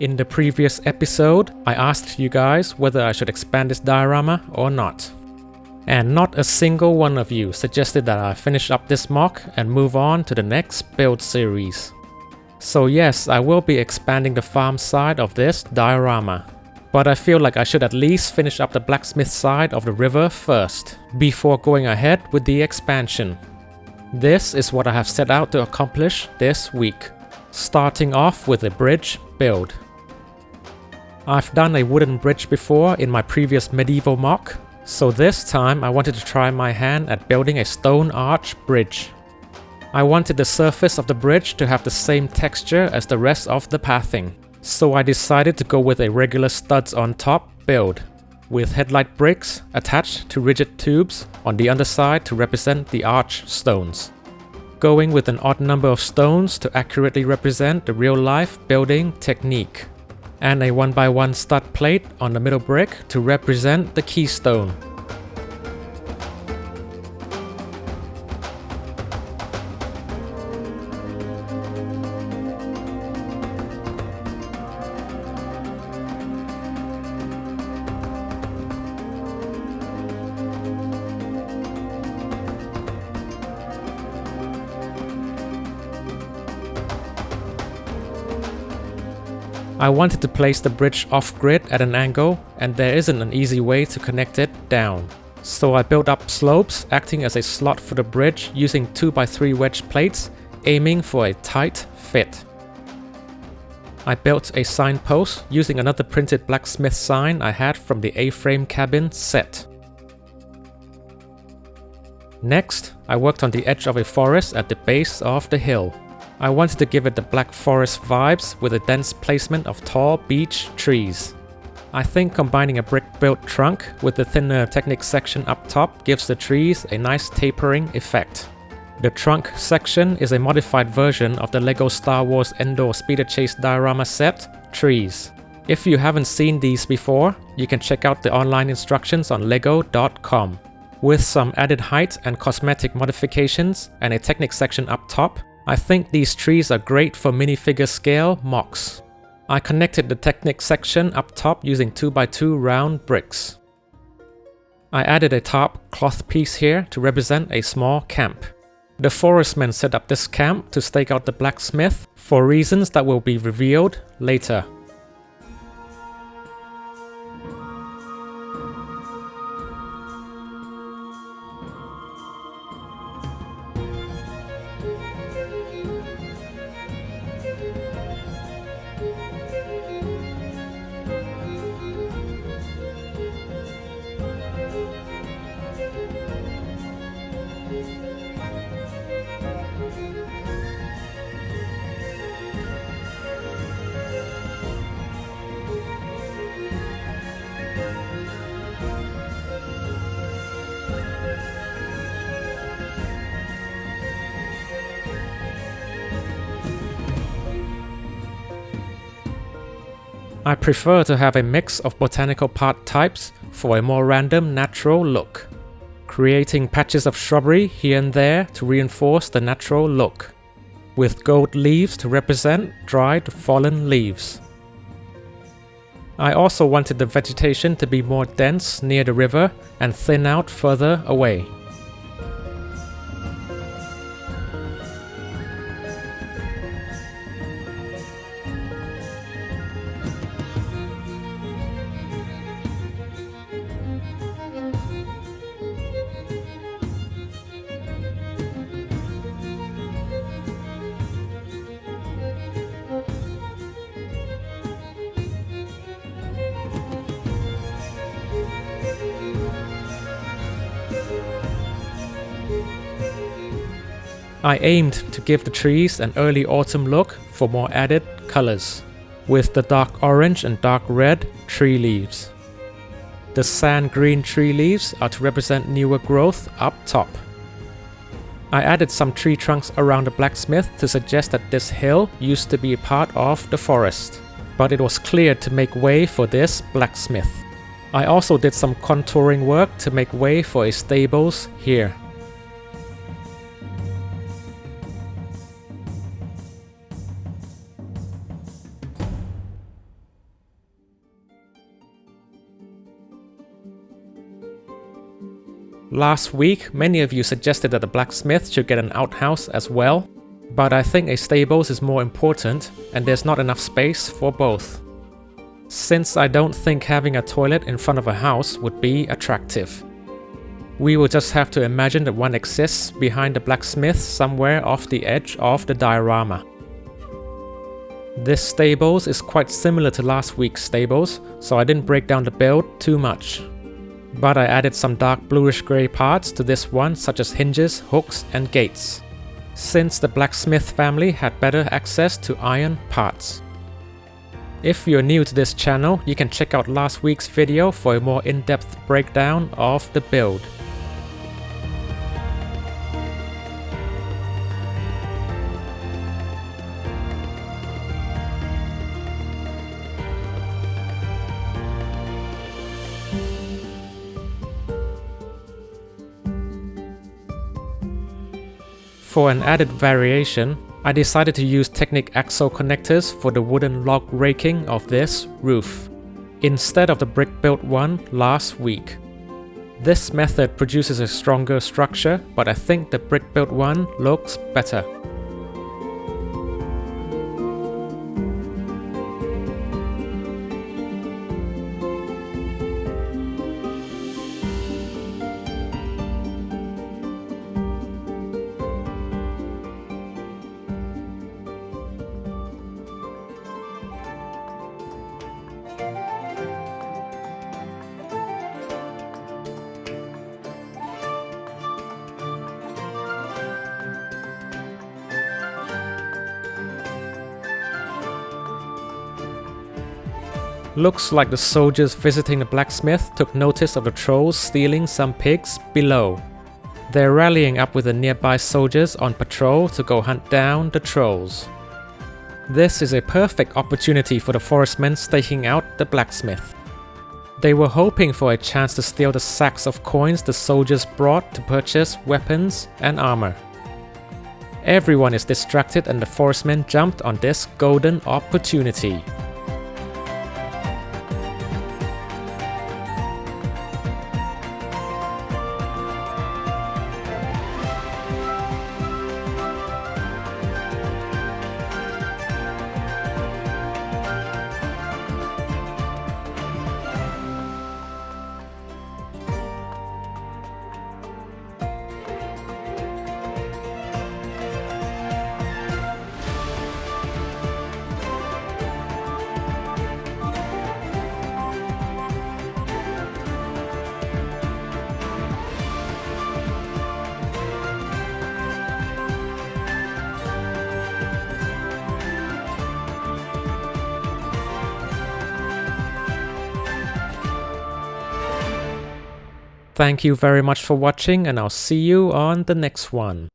In the previous episode, I asked you guys whether I should expand this diorama or not. And not a single one of you suggested that I finish up this mock and move on to the next build series. So yes, I will be expanding the farm side of this diorama. But I feel like I should at least finish up the blacksmith side of the river first, before going ahead with the expansion. This is what I have set out to accomplish this week, starting off with a bridge build. I've done a wooden bridge before in my previous medieval mock, so this time I wanted to try my hand at building a stone arch bridge. I wanted the surface of the bridge to have the same texture as the rest of the pathing, so I decided to go with a regular studs on top build, with headlight bricks attached to rigid tubes on the underside to represent the arch stones. Going with an odd number of stones to accurately represent the real-life building technique, and a 1x1 stud plate on the middle brick to represent the keystone. I wanted to place the bridge off-grid at an angle, and there isn't an easy way to connect it down. So I built up slopes acting as a slot for the bridge using 2x3 wedge plates, aiming for a tight fit. I built a signpost using another printed blacksmith sign I had from the A-frame cabin set. Next, I worked on the edge of a forest at the base of the hill. I wanted to give it the Black Forest vibes with a dense placement of tall beech trees. I think combining a brick-built trunk with the thinner Technic section up top gives the trees a nice tapering effect. The trunk section is a modified version of the Lego Star Wars Endor Speeder Chase diorama set, Trees. If you haven't seen these before, you can check out the online instructions on lego.com. With some added height and cosmetic modifications and a Technic section up top, I think these trees are great for minifigure scale mocks. I connected the Technic section up top using 2x2 round bricks. I added a tarp cloth piece here to represent a small camp. The forestmen set up this camp to stake out the blacksmith for reasons that will be revealed later. I prefer to have a mix of botanical part types for a more random natural look, creating patches of shrubbery here and there to reinforce the natural look, with gold leaves to represent dried fallen leaves. I also wanted the vegetation to be more dense near the river and thin out further away. I aimed to give the trees an early autumn look for more added colors, with the dark orange and dark red tree leaves. The sand green tree leaves are to represent newer growth up top. I added some tree trunks around the blacksmith to suggest that this hill used to be a part of the forest, but it was cleared to make way for this blacksmith. I also did some contouring work to make way for a stables here. Last week, many of you suggested that the blacksmith should get an outhouse as well, but I think a stables is more important and there's not enough space for both. Since I don't think having a toilet in front of a house would be attractive. We will just have to imagine that one exists behind the blacksmith somewhere off the edge of the diorama. This stables is quite similar to last week's stables, so I didn't break down the build too much. But I added some dark bluish grey parts to this one, such as hinges, hooks and gates, since the blacksmith family had better access to iron parts. If you're new to this channel, you can check out last week's video for a more in-depth breakdown of the build. For an added variation, I decided to use Technic axle connectors for the wooden log raking of this roof, instead of the brick-built one last week. This method produces a stronger structure, but I think the brick-built one looks better. Looks like the soldiers visiting the blacksmith took notice of the trolls stealing some pigs below. They're rallying up with the nearby soldiers on patrol to go hunt down the trolls. This is a perfect opportunity for the forestmen staking out the blacksmith. They were hoping for a chance to steal the sacks of coins the soldiers brought to purchase weapons and armor. Everyone is distracted and the forestmen jumped on this golden opportunity. Thank you very much for watching, and I'll see you on the next one.